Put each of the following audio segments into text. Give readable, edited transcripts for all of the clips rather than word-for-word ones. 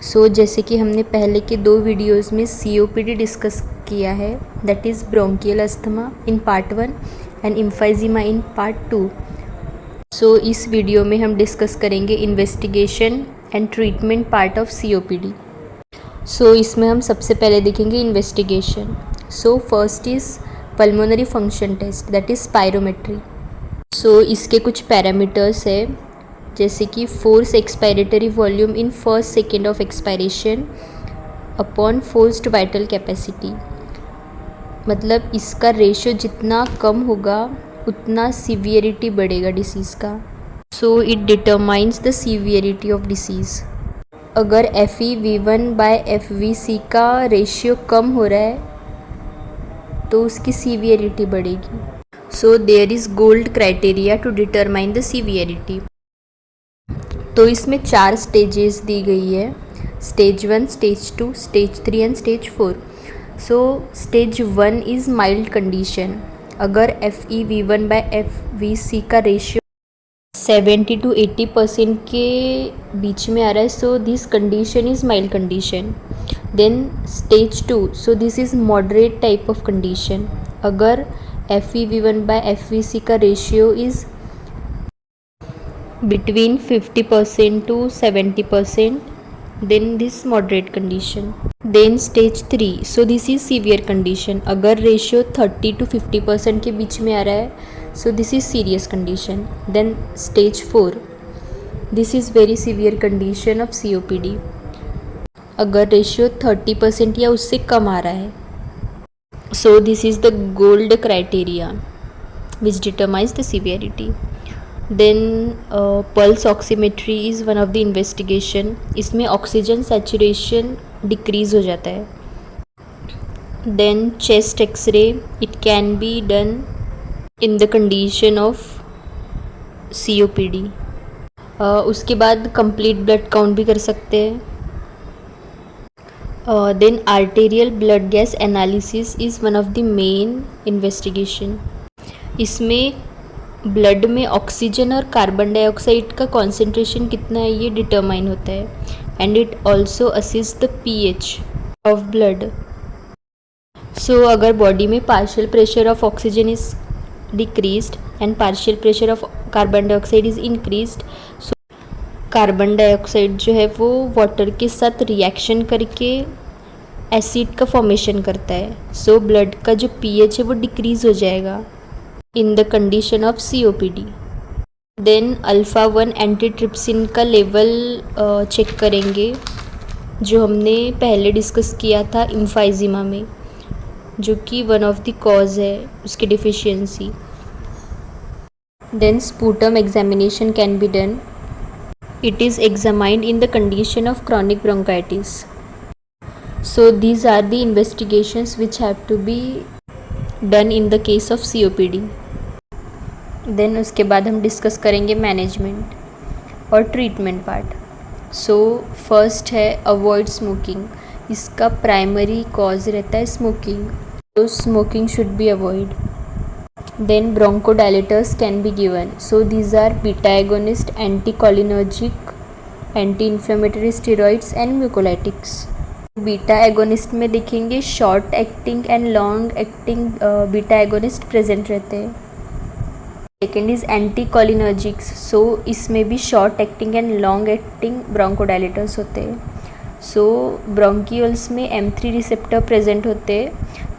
जैसे कि हमने पहले के 2 वीडियोस में COPD डिस्कस किया है, that is bronchial asthma in part 1 and emphysema in part 2। इस वीडियो में हम डिस्कस करेंगे investigation and treatment part of COPD। इसमें हम सबसे पहले देखेंगे investigation. First is pulmonary function test, that is spirometry. इसके कुछ पैरामीटर्स है, जैसे कि force expiratory volume in first second of expiration upon forced vital capacity. मतलब इसका रेशियो जितना कम होगा उतना सीवियरिटी बढ़ेगा डिसीज़ का। It determines the severity of disease. अगर FeV1/FVC का रेशियो कम हो रहा है तो उसकी सीवियरिटी बढ़ेगी। There is gold criteria to determine the severity. इसमें 4 स्टेजेस दी गई है, stage 1, stage 2, stage 3 and stage 4। Stage 1 is mild condition. अगर FeV1/FVC का रेशियो 70 to 80% के बीच में आ रहा है, this condition is mild condition. Then stage 2, this is moderate type of condition. अगर FeV1/FVC का ratio is between 50% to 70%, then this moderate condition. Then stage 3, this is severe condition. अगर ratio 30 to 50% के बीच में आ रहा है, this is serious condition. Then stage 4, this is very severe condition of COPD. अगर ratio 30% या उससे कम आ रहा है, this is the gold criteria which determines the severity. Then pulse oximetry is one of the investigation. इसमें oxygen saturation decrease हो जाता है। Then chest X-ray, it can be done in the condition of COPD। उसके बाद complete blood count भी कर सकते हैं। Then arterial blood gas analysis is one of the main investigation. इसमें ब्लड में ऑक्सीजन और कार्बन डाइऑक्साइड का कॉन्सेंट्रेशन कितना है ये डिटरमाइन होता है, and it also assist the pH of blood. अगर बॉडी में partial pressure of oxygen is decreased and partial pressure of carbon dioxide is increased, carbon dioxide जो है वो वाटर के साथ रिएक्शन करके एसिड का फॉर्मेशन करता है। ब्लड का जो pH है वो डिक्रीज़ हो जाएगा in the condition of COPD। Then अल्फ़ा-1 एंटीट्रिप्सिन का लेवल चेक करेंगे, जो हमने पहले डिस्कस किया था एम्फाइजीमा में, जो कि वन ऑफ द कॉज है उसकी deficiency. Then sputum examination can be done. It is examined in the condition of chronic bronchitis. These are the investigations which have to be done in the case of COPD। Then उसके बाद हम discuss करेंगे management और treatment part. First है avoid smoking. इसका primary cause रहता है smoking, smoking should be avoid. Then bronchodilators can be given. These are beta agonist, anticholinergic, anti inflammatory steroids and mucolytics. Beta agonist में देखेंगे short acting and long acting beta agonist present रहते हैं। Second is anticholinergics. इसमें भी short acting and long acting bronchodilators होते हैं। Bronchioles में M3 receptor present होते हैं,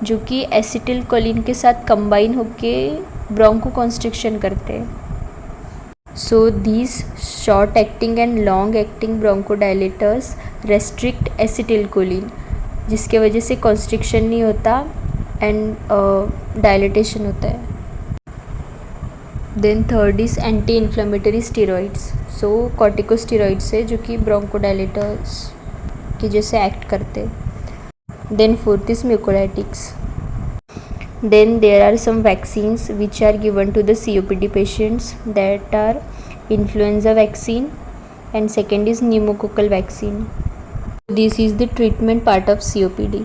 जो कि एसिटिल कोलिन के साथ कंबाइन होके ब्रोंको कॉन्स्ट्रिक्शन करते हैं। These short acting and long acting bronchodilators restrict acetylcholine, जिसके वजह से कॉन्स्ट्रिक्शन नहीं होता एंड डायलेटेशन होता है। Then third is anti inflammatory steroids. Corticosteroids है जो कि ब्रोंकोडायलेटर्स के जैसे एक्ट करते हैं। Then fourth is mucolytics. Then there are some vaccines which are given to the COPD patients, that are influenza vaccine and second is pneumococcal vaccine. This is the treatment part of COPD।